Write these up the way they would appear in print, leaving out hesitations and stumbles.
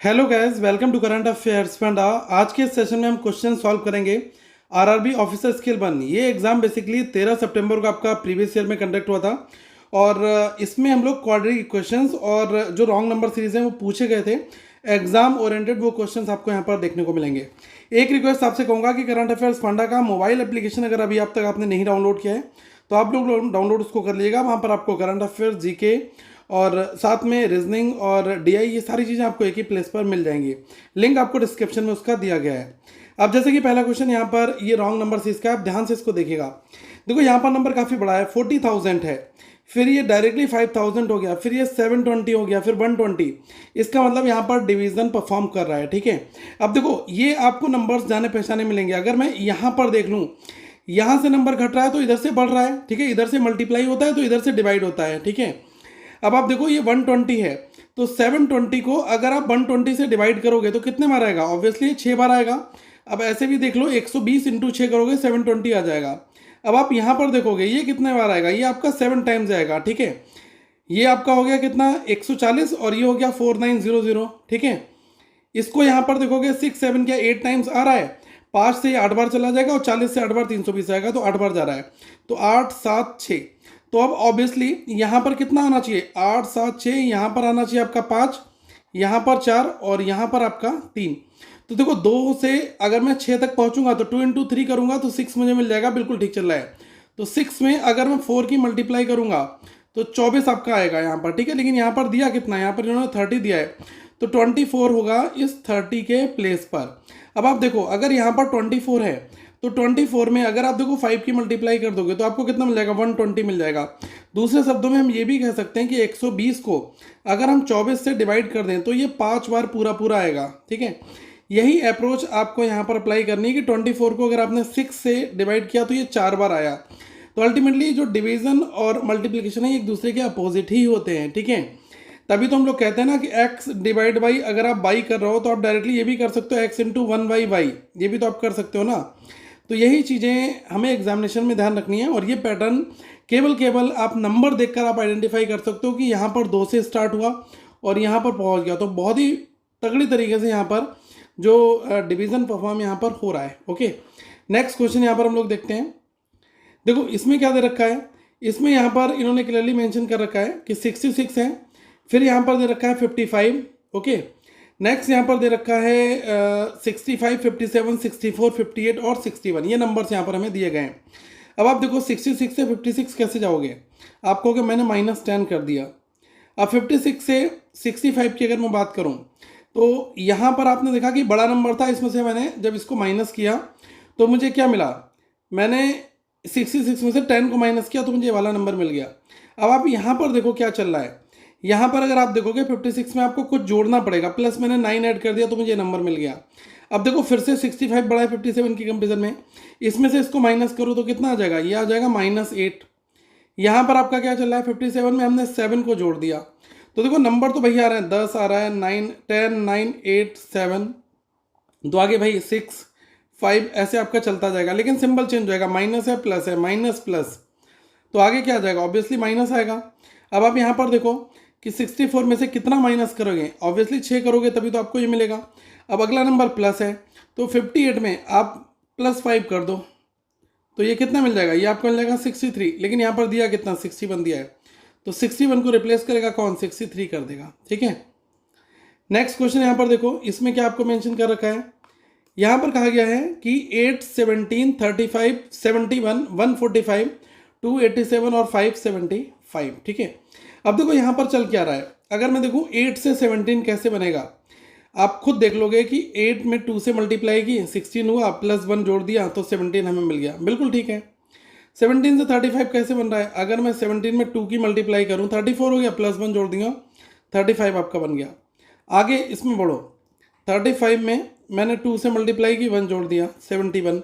Hello guys, welcome to current affairs फंडा। आज के सेशन में हम क्वेश्चन सॉल्व करेंगे आरआरबी ऑफिसर स्किल 1। ये एग्जाम बेसिकली 13 सितंबर को आपका प्रीवियस ईयर में कंडक्ट हुआ था और इसमें हम लोग क्वाड्रेटिक इक्वेशंस और जो रॉन्ग नंबर सीरीज हैं वो पूछे गए थे। एग्जाम ओरिएंटेड वो क्वेश्चंस आपको यहाँ पर देखने को मिलेंगे। एक रिक्वेस्ट आपसे कहूँगा कि करंट अफेयर्स फंडा का मोबाइल एप्लीकेशन अगर अभी आप तक आपने नहीं डाउनलोड किया है तो आप लोग डाउनलोड उसको कर लीजिएगा। वहाँ पर आपको करंट अफेयर्स, जीके और साथ में रीजनिंग और डीआई, ये सारी चीज़ें आपको एक ही प्लेस पर मिल जाएंगी। लिंक आपको डिस्क्रिप्शन में उसका दिया गया है। अब जैसे कि पहला क्वेश्चन यहाँ पर ये रॉन्ग नंबर सीरीज का, आप ध्यान से इसको देखिएगा। देखो यहाँ पर नंबर काफ़ी बड़ा है, 40,000 है, फिर ये डायरेक्टली 5,000 हो गया, फिर ये 720 हो गया, फिर 120। इसका मतलब यहाँ पर डिवीजन परफॉर्म कर रहा है। ठीक है, अब देखो ये आपको नंबर्स जाने पहचाने मिलेंगे। अगर मैं यहाँ पर देख लूँ, यहाँ से नंबर घट रहा है तो इधर से बढ़ रहा है। ठीक है, इधर से मल्टीप्लाई होता है तो इधर से डिवाइड होता है। ठीक है, अब आप देखो ये 120 है तो 720 को अगर आप 120 से डिवाइड करोगे तो कितने बार आएगा? ऑब्वियसली 6 बार आएगा। अब ऐसे भी देख लो, 120 इंटू 6 करोगे 720 आ जाएगा। अब आप यहाँ पर देखोगे ये कितने बार आएगा, ये आपका 7 टाइम्स आएगा। ठीक है, ये आपका हो गया कितना, 140, और ये हो गया 4900। ठीक है, इसको यहाँ पर देखोगे 6 7 क्या 8 टाइम्स आ रहा है। 5 से 8 बार चला जाएगा और 40 से 8 बार 320 आएगा, तो 8 बार जा रहा है। तो 8 7 6, तो अब ऑब्वियसली यहाँ पर कितना आना चाहिए, 8 7 6, यहाँ पर आना चाहिए आपका 5, यहाँ पर 4 और यहाँ पर आपका 3। तो देखो 2 से अगर मैं 6 तक पहुँचूंगा तो 2 इंटू 3 करूँगा तो 6 मुझे मिल जाएगा। बिल्कुल ठीक चल रहा है। तो 6 में अगर मैं 4 की मल्टीप्लाई करूँगा तो 24 आपका आएगा यहाँ पर। ठीक है, लेकिन यहाँ पर दिया कितना, यहाँ पर इन्होंने 30 दिया है तो 24 होगा इस 30 के प्लेस पर। अब आप देखो अगर यहाँ पर 24 है तो 24 में अगर आप देखो 5 की मल्टीप्लाई कर दोगे तो आपको कितना मिल जाएगा, 120 मिल जाएगा। दूसरे शब्दों में हम ये भी कह सकते हैं कि 120 को अगर हम 24 से डिवाइड कर दें तो ये 5 बार पूरा पूरा आएगा। ठीक है, यही अप्रोच आपको यहाँ पर अप्लाई करनी है कि 24 को अगर आपने 6 से डिवाइड किया तो ये 4 बार आया। तो अल्टीमेटली जो डिवीजन और मल्टीप्लिकेशन है एक दूसरे के अपोजिट ही होते हैं। ठीक है, तभी तो हम लोग कहते हैं ना कि x डिवाइड बाई, अगर आप बाई कर रहे हो तो आप डायरेक्टली ये भी कर सकते हो x इंटू 1/y, ये भी तो आप कर सकते हो ना। तो यही चीज़ें हमें एग्जामिनेशन में ध्यान रखनी है। और ये पैटर्न केवल आप नंबर देखकर आप आइडेंटिफाई कर सकते हो कि यहाँ पर 2 से स्टार्ट हुआ और यहाँ पर पहुँच गया। तो बहुत ही तगड़ी तरीके से यहाँ पर जो डिवीज़न परफॉर्म यहाँ पर हो रहा है। ओके, नेक्स्ट क्वेश्चन यहाँ पर हम लोग देखते हैं। देखो इसमें क्या दे रखा है, इसमें यहाँ पर इन्होंने क्लियरली मेंशन कर रखा है कि 66 है, फिर यहाँ पर दे रखा है 55। ओके, नेक्स्ट यहाँ पर दे रखा है 65, 57, 64, 58 और 61। ये नंबर्स यहाँ पर हमें दिए गए हैं। अब आप देखो 66 से 56 कैसे जाओगे, आप कहोगे मैंने -10 कर दिया। अब 56 से 65 की अगर मैं बात करूँ तो यहाँ पर आपने देखा कि बड़ा नंबर था, इसमें से मैंने जब इसको माइनस किया तो मुझे क्या मिला, मैंने 66 में से 10 को माइनस किया तो मुझे ये वाला नंबर मिल गया। अब आप यहाँ पर देखो क्या चल रहा है, यहाँ पर अगर आप देखोगे 56 में आपको कुछ जोड़ना पड़ेगा, प्लस मैंने 9 ऐड कर दिया तो मुझे नंबर मिल गया। अब देखो फिर से 65 बड़ा है 57 की कंपेरिजन में, इसमें से इसको माइनस करो तो कितना आ जाएगा, ये आ जाएगा -8। यहाँ पर आपका क्या चल रहा है, 57 में हमने 7 को जोड़ दिया तो देखो नंबर तो भैया आ रहा है 10 आ रहा है, 9 10 9 8 7, तो आगे भाई 6 5 ऐसे आपका चलता जाएगा, लेकिन सिंबल चेंज हो जाएगा, माइनस है प्लस है, माइनस प्लस, तो आगे क्या आ जाएगा, ऑब्वियसली माइनस आएगा। अब आप यहाँ पर देखो कि 64 में से कितना माइनस करोगे, ऑब्वियसली 6 करोगे तभी तो आपको ये मिलेगा। अब अगला नंबर प्लस है तो 58 में आप +5 कर दो तो ये कितना मिल जाएगा, ये आपको मिल जाएगा 63, लेकिन यहाँ पर दिया कितना 61 दिया है तो 61 को रिप्लेस करेगा कौन, 63 कर देगा। ठीक है, नेक्स्ट क्वेश्चन यहाँ पर देखो, इसमें क्या आपको मेंशन कर रखा है, यहाँ पर कहा गया है कि 8 17 35 71 145 287 और 575। ठीक है, अब देखो यहाँ पर चल क्या रहा है, अगर मैं देखूँ 8 से 17 कैसे बनेगा, आप खुद देख लोगे कि 8 में 2 से मल्टीप्लाई की 16 हुआ, +1 जोड़ दिया तो 17 हमें मिल गया। बिल्कुल ठीक है, 17 से 35 कैसे बन रहा है, अगर मैं 17 में 2 की मल्टीप्लाई करूँ 34 हो गया, +1 जोड़ दिया 35 आपका बन गया। आगे इसमें बढ़ो, 35 में मैंने 2 से मल्टीप्लाई की 1 जोड़ दिया 71,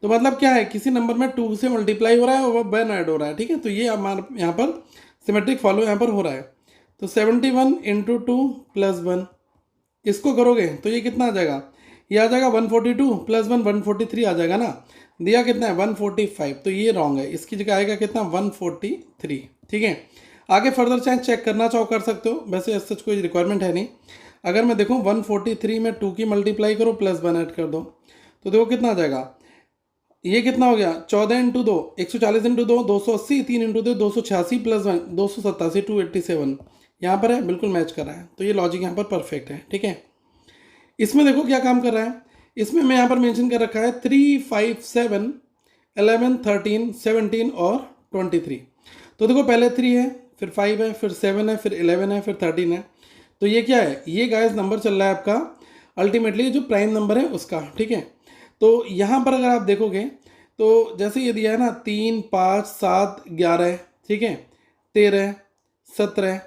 तो मतलब क्या है, किसी नंबर में 2 से मल्टीप्लाई हो रहा है और 1 ऐड हो रहा है। ठीक है, तो ये हमारे यहाँ पर सिमेट्रिक फॉलो यहाँ पर हो रहा है। तो 71 इंटू 2 + 1, इसको करोगे तो ये कितना आ जाएगा, ये आ जाएगा 142 + 1 143 आ जाएगा ना, दिया कितना है 145, तो ये रॉन्ग है, इसकी जगह आएगा कितना 143। ठीक है, आगे फर्दर चाहे चेक करना चाहो कर सकते हो, वैसे सच कोई रिक्वायरमेंट है नहीं। अगर मैं देखूँ 143 में 2 की मल्टीप्लाई करो प्लस 1 ऐड कर दो, तो देखो कितना आ जाएगा, ये कितना हो गया 14 इंटू 2 140 इंटू 2 280, 3 इंटू 2 286 प्लस 1 287 287 यहाँ पर है, बिल्कुल मैच कर रहा है। तो ये लॉजिक यहाँ पर परफेक्ट है, ठीक है। इसमें देखो क्या काम कर रहा है, इसमें मैं यहाँ पर मेंशन कर रखा है 3 5 7 11 13 17 और 23। तो देखो पहले 3 है, फिर 5 है, फिर 7 है, फिर 11 है, फिर 13 है। तो ये क्या है, ये गाइस नंबर चल रहा है आपका अल्टीमेटली जो प्राइम नंबर है उसका, ठीक है। तो यहाँ पर अगर आप देखोगे तो जैसे ये दिया है ना 3 5 7 11, ठीक है, 13 17,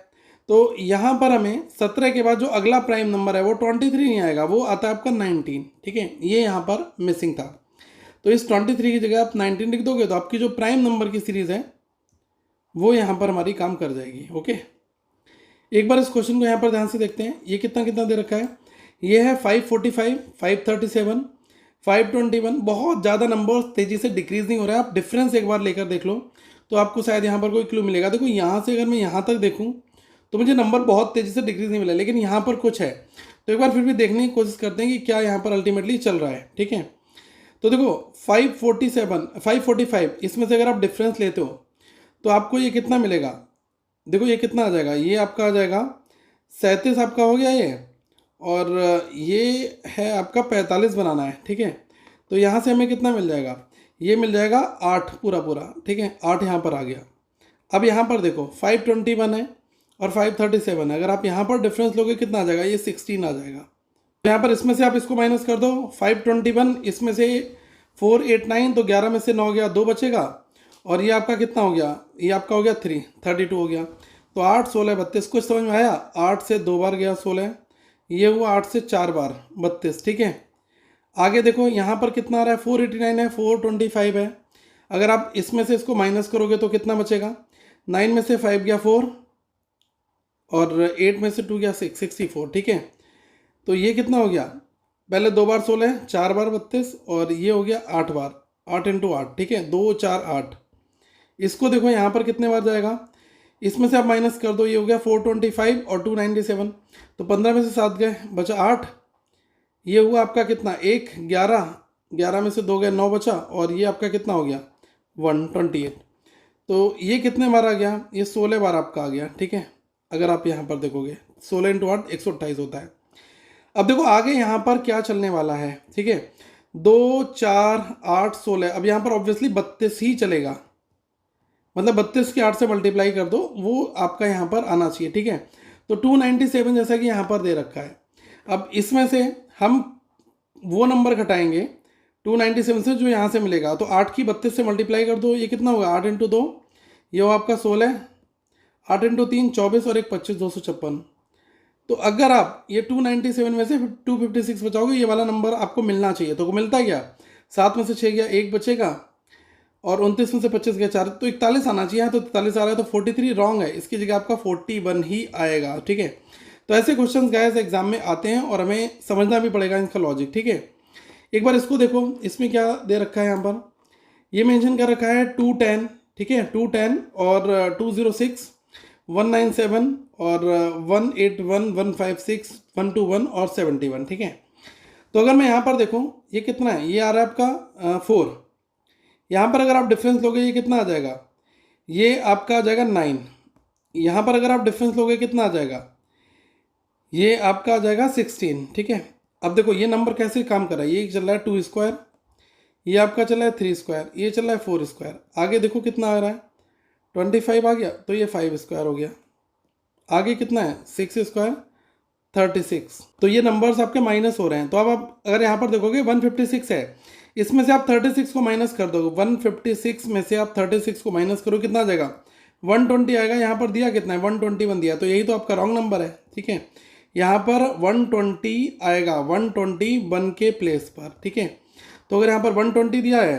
तो यहाँ पर हमें 17 के बाद जो अगला प्राइम नंबर है वो 23 नहीं आएगा, वो आता है आपका 19, ठीक है। ये यहाँ पर मिसिंग था। तो इस 23 की जगह आप 19 लिख दोगे तो आपकी जो प्राइम नंबर की सीरीज़ है वो यहाँ पर हमारी काम कर जाएगी। ओके, एक बार इस क्वेश्चन को यहाँ पर ध्यान से देखते हैं। ये कितना कितना दे रखा है, ये है 545 537 521। बहुत ज़्यादा नंबर तेज़ी से डिक्रीज नहीं हो रहा है। आप डिफरेंस एक बार लेकर देख लो तो आपको शायद यहाँ पर कोई क्लू मिलेगा। देखो यहाँ से अगर मैं यहाँ तक देखूँ तो मुझे नंबर बहुत तेज़ी से डिक्रीज नहीं मिला, लेकिन यहाँ पर कुछ है। तो एक बार फिर भी देखने की कोशिश करते हैं कि क्या यहाँ पर अल्टीमेटली चल रहा है, ठीक है। तो देखो 547 545, इसमें से अगर आप डिफरेंस लेते हो तो आपको ये कितना मिलेगा, देखो ये कितना आ जाएगा, ये आपका आ जाएगा 37 आपका हो गया ये, और ये है आपका 45 बनाना है, ठीक है। तो यहाँ से हमें कितना मिल जाएगा, ये मिल जाएगा 8 पूरा पूरा, ठीक है, 8 यहाँ पर आ गया। अब यहाँ पर देखो 521 है और 537 है, अगर आप यहाँ पर डिफरेंस लोगे कितना आ जाएगा, ये 16 आ जाएगा। तो यहाँ पर इसमें से आप इसको माइनस कर दो, 521 इसमें से 489, तो 11 में से 9 गया, 2 बचेगा, और ये आपका कितना हो गया, ये आपका हो गया 32 हो गया। तो 8 16 32, कुछ समझ में आया, 8 से 2 बार गया 16, ये हुआ 8 से 4 बार 32, ठीक है। आगे देखो यहाँ पर कितना आ रहा है, 489 है, 425 है। अगर आप इसमें से इसको माइनस करोगे तो कितना बचेगा, 9 में से 5 गया 4, और 8 में से 2 गया 6, 64, ठीक है। तो ये कितना हो गया, पहले 2 बार 16, 4 बार 32, और ये हो गया 8 बार, 8 इंटू 8, ठीक है, 2 4 8। इसको देखो यहाँ पर कितने बार जाएगा, इसमें से आप माइनस कर दो, ये हो गया 425 और 297, तो 15 में से 7 गए, बचा 8। ये हुआ आपका कितना, 1 11, 11 में से 2 गए, 9 बचा, और ये आपका कितना हो गया 128। तो ये कितने बार आ गया, ये 16 बार आपका आ गया, ठीक है। अगर आप यहाँ पर देखोगे 16 इंटू 8 128 होता है। अब देखो आगे यहाँ पर क्या चलने वाला है, ठीक है, 2 4 8 16। अब यहाँ पर ऑब्वियसली 32 ही चलेगा, मतलब 32 के 8 से मल्टीप्लाई कर दो, वो आपका यहाँ पर आना चाहिए, ठीक है। तो 297 जैसा कि यहाँ पर दे रखा है। अब इसमें से हम वो नंबर घटाएंगे 297 से जो यहाँ से मिलेगा, तो 8 की 32 से मल्टीप्लाई कर दो, ये कितना होगा, 8 इंटू 2, ये हो आपका 16, 8 इंटू 3 24, और 1 25, 256। तो अगर आप ये 297 में से 256 बचाओगे, ये वाला नंबर आपको मिलना चाहिए। तो मिलता क्या, 7 में से 6 गया, 1 बचेगा, और 29 में से 25 गया 4, तो 41 आना चाहिए। तो 41 आ रहा है, तो 43 रॉन्ग है, इसकी जगह आपका 41 ही आएगा, ठीक है। तो ऐसे क्वेश्चन गाइस एग्जाम में आते हैं और हमें समझना भी पड़ेगा इनका लॉजिक, ठीक है। एक बार इसको देखो, इसमें क्या दे रखा है, यहाँ पर ये मेंशन कर रखा है 210, ठीक है, 210 और 206 197 और 181 156 121 और 71, ठीक है। तो अगर मैं यहाँ पर देखूँ ये कितना है, ये आ रहा है आपका 4। यहाँ पर अगर आप डिफरेंस लोगे ये कितना आ जाएगा, ये आपका आ जाएगा 9। यहाँ पर अगर आप डिफरेंस लोगे कितना आ जाएगा, ये आपका आ जाएगा 16, ठीक है। अब देखो ये नंबर कैसे काम कर रहा है, ये चल रहा है 2 स्क्वायर, ये आपका चल रहा है 3 स्क्वायर, ये चल रहा है 4 स्क्वायर। आगे देखो कितना आ रहा है, 25 आ गया, तो ये 5 स्क्वायर हो गया। आगे कितना है, 6 स्क्वायर 36। तो ये नंबर्स आपके माइनस हो रहे हैं। तो अब आप अगर यहाँ पर देखोगे 156 है, इसमें से आप 36 को माइनस कर दोगे, 156 में से आप 36 को माइनस करो, कितना आ जाएगा, 120 आएगा। यहाँ पर दिया कितना है, 121 दिया, तो यही तो आपका रॉन्ग नंबर है, ठीक है। यहाँ पर 120 आएगा, 121 के प्लेस पर, ठीक है। तो अगर यहाँ पर 120 दिया है,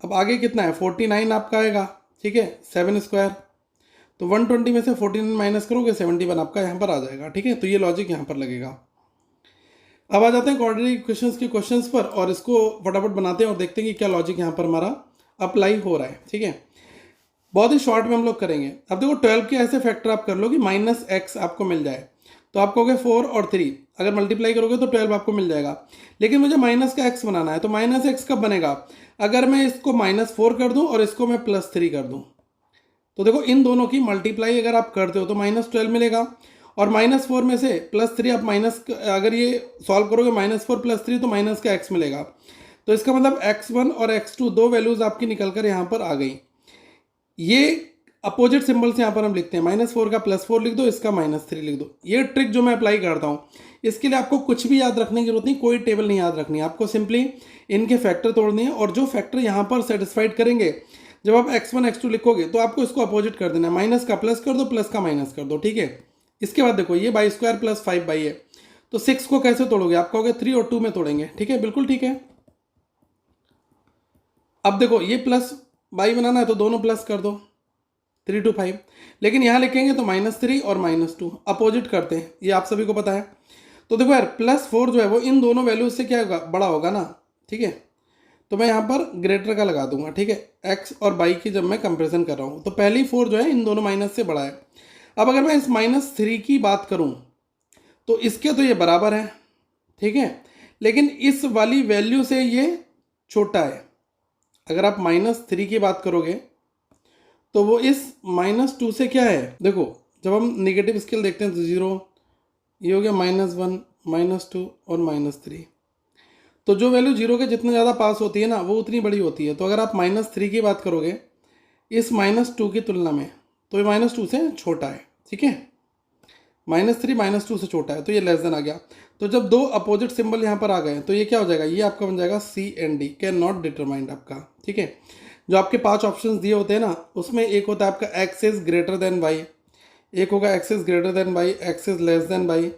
अब आगे कितना है, 49 आपका आएगा, ठीक है, 7 स्क्वायर। तो 120 में से 49 माइनस करोगे, 71 आपका यहाँ पर आ जाएगा, ठीक है। तो ये लॉजिक यहाँ पर लगेगा। अब आ जाते हैं क्वाड्रेटिक इक्वेशंस के क्वेश्चंस पर, और इसको फटाफट बनाते हैं और देखते हैं कि क्या लॉजिक यहाँ पर हमारा अप्लाई हो रहा है, ठीक है। बहुत ही शॉर्ट में हम लोग करेंगे। अब देखो 12 के ऐसे फैक्टर आप कर लो कि -x आपको मिल जाए, तो आप कहोगे 4 और 3 अगर मल्टीप्लाई करोगे तो 12 आपको मिल जाएगा। लेकिन मुझे माइनस का x बनाना है, तो माइनस एक्स कब बनेगा? अगर मैं इसको -4 कर दूं और इसको मैं +3 कर दूं। तो देखो इन दोनों की मल्टीप्लाई अगर आप करते हो तो -12 मिलेगा, और -4 में से +3 आप माइनस, अगर ये सॉल्व करोगे -4 + 3 तो माइनस का x मिलेगा। तो इसका मतलब x1 और x2 दो वैल्यूज आपकी निकल कर यहाँ पर आ गई। ये अपोजिट सिंबल्स यहाँ पर हम लिखते हैं, -4 का +4 लिख दो, इसका -3 लिख दो। ये ट्रिक जो मैं अप्लाई करता हूँ, इसके लिए आपको कुछ भी याद रखने की जरूरत नहीं, कोई टेबल नहीं याद रखनी है, आपको सिंपली इनके फैक्टर तोड़ने हैं, और जो फैक्टर यहाँ पर सेटिस्फाइड करेंगे, जब आप x1 x2 लिखोगे तो आपको इसको अपोजिट कर देना है, माइनस का प्लस कर दो, प्लस का माइनस कर दो, ठीक है। इसके बाद देखो ये बाई स्क्वायर प्लस 5 है, तो 6 को कैसे तोड़ोगे? आप कहोगे 3 और 2 में तोड़ेंगे, ठीक है, बिल्कुल ठीक है। अब देखो ये प्लस बाई बनाना है तो दोनों प्लस कर दो, 3 to 5, लेकिन यहाँ लिखेंगे तो -3 और -2 अपोजिट करते हैं, ये आप सभी को पता है। तो देखो यार +4 जो है वो इन दोनों वैल्यूज से क्या होगा? बड़ा होगा ना, ठीक है। तो मैं यहाँ पर ग्रेटर का लगा दूंगा, ठीक है, x और y की जब मैं कंपेरिजन कर रहा हूँ तो पहली 4 जो है इन दोनों माइनस से बड़ा है। अब अगर मैं इस -3 की बात करूँ तो इसके तो ये बराबर है, ठीक है, लेकिन इस वाली वैल्यू से ये छोटा है। अगर आप -3 की बात करोगे तो वो इस -2 से क्या है? देखो जब हम निगेटिव स्केल देखते हैं तो 0, ये हो गया -1, -2 और -3। तो जो वैल्यू 0 के जितने ज़्यादा पास होती है ना वो उतनी बड़ी होती है। तो अगर आप -3 की बात करोगे इस -2 की तुलना में तो ये -2 से छोटा है, ठीक है, -3 -2 से छोटा है, तो ये लेस देन आ गया। तो जब दो अपोजिट सिंबल यहाँ पर आ गए तो ये क्या हो जाएगा? ये आपका बन जाएगा C&D, कैन नॉट डिटरमाइंड आपका, ठीक है। जो आपके 5 ऑप्शंस दिए होते हैं ना, उसमें एक होता है आपका x is greater than y, एक होगा x is greater than y, x is less than y,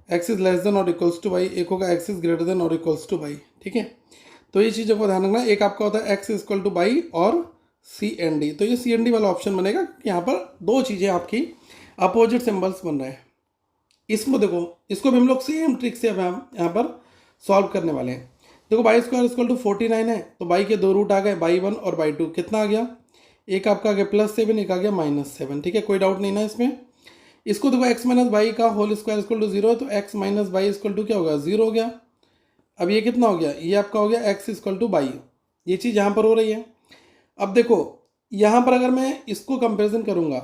x is less than और इक्वल्स टू y, एक होगा x इज ग्रेटर देन और इक्वल्स टू y, ठीक है। तो ये चीज़ों को ध्यान रखना। एक आपका होता है x इक्वल टू y और C&D, तो ये C&D वाला ऑप्शन बनेगा। यहाँ पर दो चीज़ें आपकी अपोजिट सिंबल्स बन रहे हैं। इसको देखो, इसको भी हम लोग सेम ट्रिक से अब हम यहाँ पर सॉल्व करने वाले हैं। देखो बाई स्क्वायर इक्वल टू 49 है, तो बाई के दो रूट आ गए, बाई 1 और बाई 2, कितना आ गया? एक आपका आ गया +7, एक आ गया -7, ठीक है, कोई डाउट नहीं ना इसमें। इसको देखो x माइनस बाई का होल स्क्वायर इक्वल टू 0 है, तो x minus y equal to क्या होगा? 0 हो गया। अब ये कितना हो गया? ये आपका हो गया x इक्वल टू बाई, ये चीज़ यहाँ पर हो रही है। अब देखो यहाँ पर अगर मैं इसको कंपेरिजन करूँगा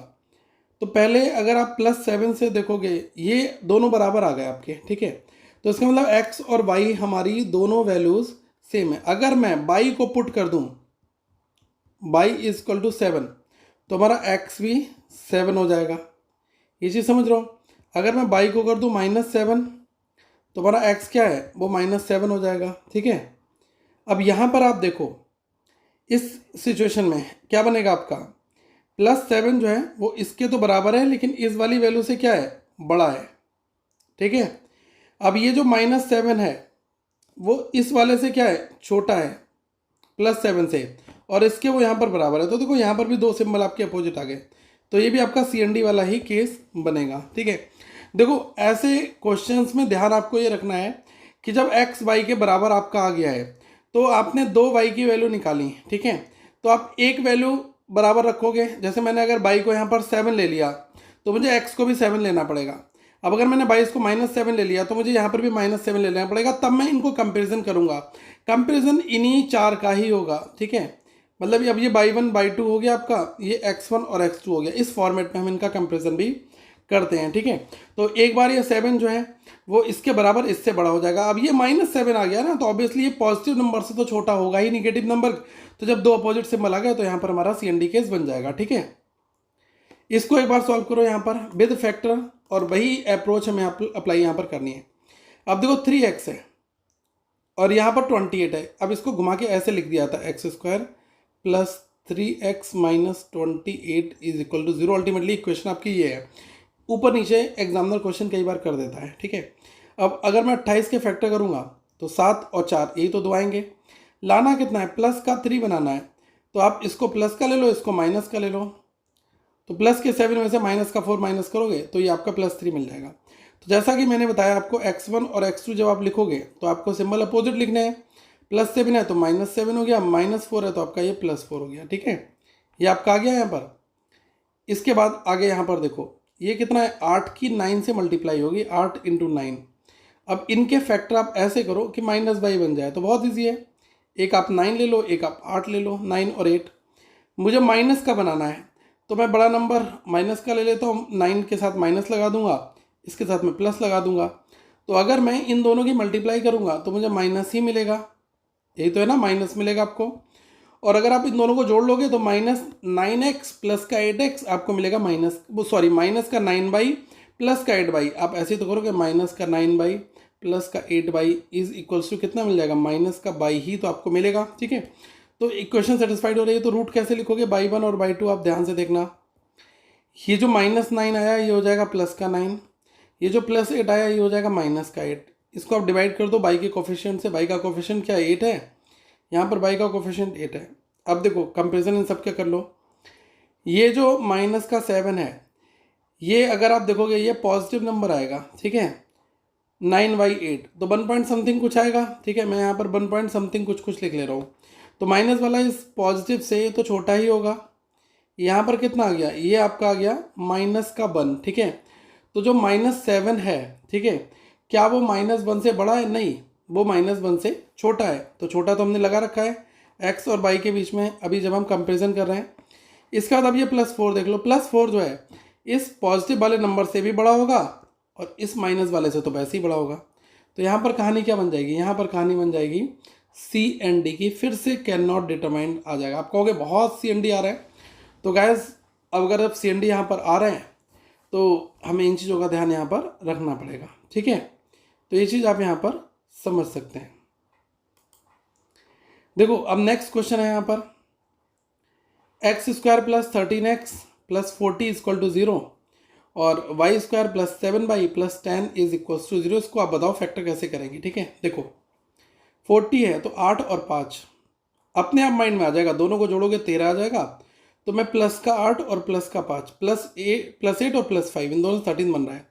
तो पहले अगर आप +7 से देखोगे ये दोनों बराबर आ गए आपके, ठीक है। तो इसका मतलब x और y हमारी दोनों वैल्यूज सेम है। अगर मैं y को पुट कर दूं y इक्वल टू 7 तो हमारा x भी 7 हो जाएगा, ये चीज़ समझ रहा हूँ। अगर मैं y को कर दूं -7 तो हमारा x क्या है? वो -7 हो जाएगा, ठीक है। अब यहाँ पर आप देखो इस सिचुएशन में क्या बनेगा आपका? +7 जो है वो इसके तो बराबर है, लेकिन इस वाली वैल्यू से क्या है? बड़ा है, ठीक है। अब ये जो -7 है वो इस वाले से क्या है? छोटा है, +7 से, और इसके वो यहाँ पर बराबर है। तो देखो यहाँ पर भी दो सिंबल आपके अपोजिट आ गए, तो ये भी आपका C&D वाला ही केस बनेगा, ठीक है। देखो ऐसे क्वेश्चंस में ध्यान आपको ये रखना है कि जब x y के बराबर आपका आ गया है तो आपने दो y की वैल्यू निकाली, ठीक है। तो आप एक वैल्यू बराबर रखोगे, जैसे मैंने अगर y को यहाँ पर 7 ले लिया तो मुझे x को भी 7 लेना पड़ेगा। अब अगर मैंने 22 को -7 ले लिया तो मुझे यहाँ पर भी -7 ले लेना पड़ेगा, तब मैं इनको कंपेरिजन करूँगा। कंपेरिजन इन्हीं चार का ही होगा, ठीक है। मतलब अब ये बाई 1 बाई 2 हो गया आपका, ये x1 और x2 हो गया। इस फॉर्मेट में हम इनका कंपेरिजन भी करते हैं, ठीक है। तो एक बार ये 7 जो है वो इसके बराबर इससे बड़ा हो जाएगा। अब ये -7 आ गया ना, तो ऑब्वियसली ये पॉजिटिव नंबर से तो छोटा होगा ही, निगेटिव नंबर। तो जब दो अपोजिट सिंबल आ गए तो यहाँ पर हमारा C&D केस बन जाएगा, ठीक है। इसको एक बार सॉल्व करो यहाँ पर विद फैक्टर, और वही अप्रोच हमें अप्लाई यहाँ पर करनी है। अब देखो 3x है और यहाँ पर 28 है। अब इसको घुमा के ऐसे लिख दिया था x² + 3x - 28 is equal to 0। Ultimately equation आपकी ये है। ऊपर नीचे एग्जामिनर क्वेश्चन कई बार कर देता है, ठीक है। अब अगर मैं 28 के फैक्टर करूँगा तो 7 और 4 यही तो दो आएंगे। लाना कितना है? प्लस का 3 बनाना है, तो आप इसको प्लस का ले लो, इसको माइनस का ले लो। तो प्लस के 7 में से -4 माइनस करोगे तो ये आपका +3 मिल जाएगा। तो जैसा कि मैंने बताया आपको, x1 और x2 जब आप लिखोगे तो आपको सिंबल अपोजिट लिखने हैं। +7 है तो -7 हो गया, -4 है तो आपका ये +4 हो गया, ठीक है। ये आपका आ गया यहाँ पर। इसके बाद आगे यहाँ पर देखो, ये कितना है, 8 की 9 से मल्टीप्लाई होगी, 8 इंटू 9। अब इनके फैक्टर आप ऐसे करो कि माइनस बाई बन जाए, तो बहुत ईजी है। एक आप 9 ले लो, एक आप 8 ले लो, 9 और 8। मुझे माइनस का बनाना है तो मैं बड़ा नंबर माइनस का ले लेता हूँ, 9 के साथ माइनस लगा दूंगा, इसके साथ मैं प्लस लगा दूंगा। तो अगर मैं इन दोनों की मल्टीप्लाई करूंगा तो मुझे माइनस ही मिलेगा, यही तो है ना, माइनस मिलेगा आपको। और अगर आप इन दोनों को जोड़ लोगे तो -9x प्लस का 8x आपको मिलेगा माइनस का 9 बाई प्लस का 8 बाई। आप ऐसे तो करोगे, माइनस का 9 बाई प्लस का 8 बाई इज इक्वल्स टू कितना मिल जाएगा, माइनस का बाई ही तो आपको मिलेगा। ठीक है, तो इक्वेशन सेटिस्फाइड हो रही है। तो रूट कैसे लिखोगे, बाई 1 और बाई 2। आप ध्यान से देखना, ये जो -9 आया ये हो जाएगा प्लस का 9, ये जो +8 आया ये हो जाएगा माइनस का 8। इसको आप डिवाइड कर दो बाई के कोफिशिएंट से। बाई का कोफिशिएंट क्या 8 है, यहाँ पर बाई का कोफिशिएंट 8 है। अब देखो कंपेरिजन इन सब क्या कर लो, ये जो माइनस का 7 है ये अगर आप देखोगे ये पॉजिटिव नंबर आएगा। ठीक है, 9/8 तो 1 पॉइंट समथिंग कुछ आएगा। ठीक है, मैं यहाँ पर 1 पॉइंट समथिंग कुछ लिख ले रहा हूँ। तो माइनस वाला इस पॉजिटिव से तो छोटा ही होगा। यहाँ पर कितना आ गया, ये आपका आ गया माइनस का 1। ठीक है, तो जो -7 है, ठीक है, क्या वो -1 से बड़ा है, नहीं, वो -1 से छोटा है। तो छोटा तो हमने लगा रखा है x और y के बीच में, अभी जब हम कंपेरिजन कर रहे हैं। इसके बाद अब ये +4 देख लो, +4 जो है इस पॉजिटिव वाले नंबर से भी बड़ा होगा और इस माइनस वाले से तो वैसे ही बड़ा होगा। तो यहाँ पर कहानी क्या बन जाएगी, यहाँ पर कहानी बन जाएगी सी एंड डी की, फिर से कैन नॉट डिटरमाइंड आ जाएगा। आप कहोगे बहुत सी एंड डी आ रहा है, तो गैस अब अगर अब सी एंड डी यहाँ पर आ रहे हैं तो हमें इन चीज़ों का ध्यान यहाँ पर रखना पड़ेगा। ठीक है, तो ये चीज़ आप यहाँ पर समझ सकते हैं। देखो अब नेक्स्ट क्वेश्चन है यहाँ पर, x² + 13x + 40 = 0 और y² + 7y + 10 = 0। इसको आप बताओ फैक्टर कैसे करेंगे। ठीक है, देखो 40 है तो 8 और 5 अपने आप माइंड में आ जाएगा, दोनों को जोड़ोगे 13 आ जाएगा। तो मैं प्लस का 8 और प्लस का 5 +8 और +5 इन दोनों 13 बन रहा है।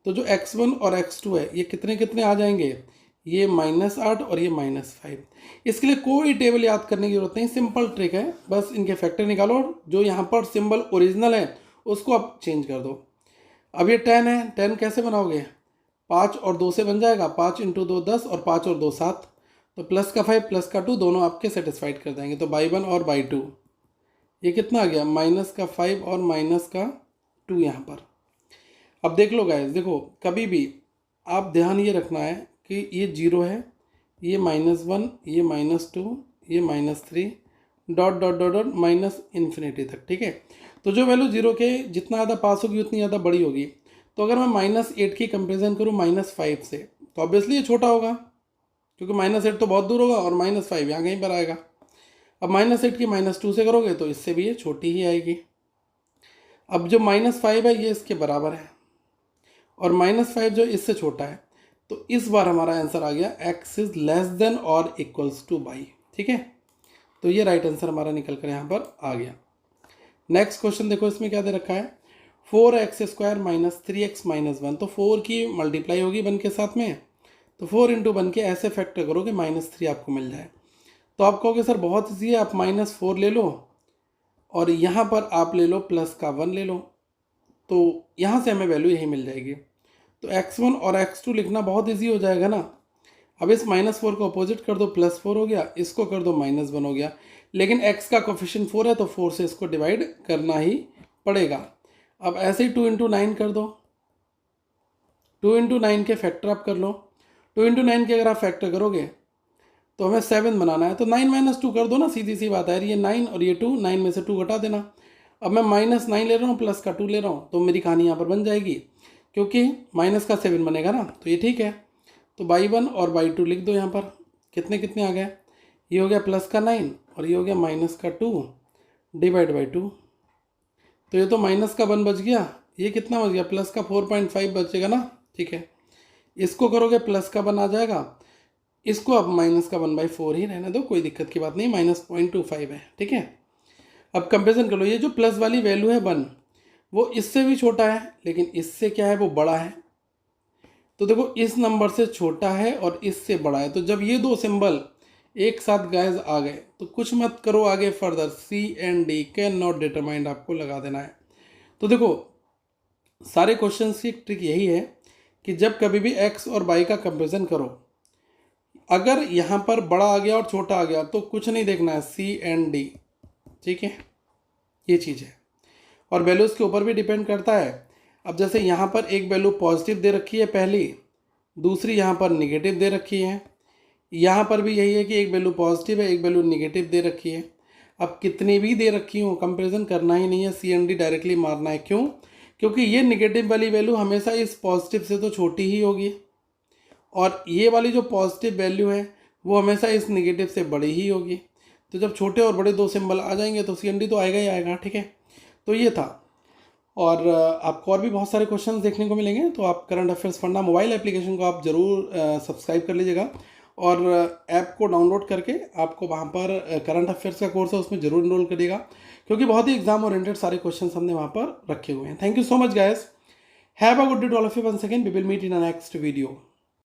तो जो x1 और x2 है ये कितने कितने आ जाएंगे, ये -8 और ये -5। इसके लिए कोई टेबल याद करने की जरूरत नहीं, सिंपल ट्रिक है, बस इनके फैक्टर निकालो और जो यहाँ पर सिंबल ओरिजिनल है उसको आप चेंज कर दो। अब ये 10 है, 10 कैसे बनाओगे, 5 और 2 से बन जाएगा, 5 × 2 10 और 5 और 2 7। तो प्लस का 5 प्लस का 2 दोनों आपके सेटिस्फाइड कर देंगे। तो बाई 1 और बाई 2 ये कितना आ गया, -5 और -2 यहाँ पर। अब देख लो गाइस, देखो कभी भी आप ध्यान ये रखना है कि ये 0 है, ये -1, ये -2, ये -3, dot dot dot dot -infinity तक। ठीक है, तो जो वैल्यू 0 के जितना ज़्यादा पास होगी उतनी ज़्यादा बड़ी होगी। तो अगर मैं -8 की कंपेरिजन करूँ -5 से तो ऑब्वियसली ये छोटा होगा, क्योंकि -8 तो बहुत दूर होगा और -5 यहाँ कहीं पर आएगा। अब -8 की -2 से करोगे तो इससे भी ये छोटी ही आएगी। अब जो -5 है ये इसके बराबर है और -5 जो इससे छोटा है। तो इस बार हमारा आंसर आ गया x इज लेस देन और इक्वल्स टू बाई। ठीक है, तो ये राइट आंसर हमारा निकल कर यहाँ पर आ गया। नेक्स्ट क्वेश्चन देखो, इसमें क्या दे रखा है, 4x² - 3x - 1। तो 4 की मल्टीप्लाई होगी 1 के साथ में, तो 4 × 1 के ऐसे फैक्टर करोगे -3 आपको मिल जाए। तो आप कहोगे सर बहुत ईजी है, आप -4 ले लो और यहाँ पर आप ले लो प्लस का 1 ले लो, तो यहाँ से हमें वैल्यू यही मिल जाएगी। तो x1 और x2 लिखना बहुत इजी हो जाएगा ना। अब इस -4 को अपोजिट कर दो, +4 हो गया, इसको कर दो -1 हो गया। लेकिन x का कोफिशिएंट 4 है तो 4 से इसको डिवाइड करना ही पड़ेगा। अब ऐसे ही 2 × 9 कर दो, 2 × 9 के फैक्टर आप कर लो। 2 × 9 के अगर आप फैक्टर करोगे तो हमें 7 बनाना है, तो 9 - 2 कर दो ना, सीधी सी बात है। ये 9 और ये 2, 9 में से 2 घटा देना। अब मैं -9 ले रहा हूँ प्लस का 2 ले रहा हूँ, तो मेरी कहानी यहाँ पर बन जाएगी, क्योंकि माइनस का 7 बनेगा ना, तो ये ठीक है। तो बाई 1 और बाई 2 लिख दो यहाँ पर, कितने कितने आ गए, ये हो गया प्लस का 9 और ये हो गया -2 डिवाइड बाई 2। तो ये तो -1 बच गया, ये कितना बच गया, प्लस का 4.5 बचेगा ना। ठीक है, इसको करोगे प्लस का 1 आ जाएगा, इसको अब -1/4 ही रहने दो, कोई दिक्कत की बात नहीं, -0.25 है। ठीक है, अब कंपेरिजन कर लो, ये जो प्लस वाली वैल्यू है 1 वो इससे भी छोटा है, लेकिन इससे क्या है वो बड़ा है। तो देखो इस नंबर से छोटा है और इससे बड़ा है, तो जब ये दो सिंबल एक साथ गाइस आ गए तो कुछ मत करो आगे further, C and D can not determined आपको लगा देना है। तो देखो सारे क्वेश्चंस की ट्रिक यही है कि जब कभी भी एक्स और वाई का कंपेरिजन करो, अगर यहाँ पर बड़ा आ गया और छोटा आ गया तो कुछ नहीं देखना है, सी एंड डी, ठीक है, ये चीज़ है। और वैल्यूज़ के ऊपर भी डिपेंड करता है। अब जैसे यहाँ पर एक वैल्यू पॉजिटिव दे रखी है पहली, दूसरी यहाँ पर निगेटिव दे रखी है, यहाँ पर भी यही है कि एक वैल्यू पॉजिटिव है, एक वैल्यू निगेटिव दे रखी है। अब कितनी भी दे रखी हो, कंपैरिजन करना ही नहीं है, सी एंड डी डायरेक्टली मारना है। क्यों? क्योंकि ये निगेटिव वाली वैल्यू हमेशा इस पॉजिटिव से तो छोटी ही होगी, और ये वाली जो पॉजिटिव वैल्यू है वो हमेशा इस निगेटिव से बड़ी ही होगी। तो जब छोटे और बड़े दो सिंबल आ जाएंगे तो सी एन डी तो आएगा ही आएगा, ठीक है। तो ये था। और आपको और भी बहुत सारे क्वेश्चंस देखने को मिलेंगे, तो आप करंट अफेयर्स पढ़ना मोबाइल एप्लीकेशन को आप ज़रूर सब्सक्राइब कर लीजिएगा, और ऐप को डाउनलोड करके आपको वहाँ पर करंट अफेयर्स का कोर्स है उसमें ज़रूर इनरोल करिएगा, क्योंकि बहुत ही एग्जाम ओरिएंटेड सारे क्वेश्चंस हमने वहाँ पर रखे हुए हैं। Thank you so much guys, have a good day to all of you. Once again we will meet in a next video.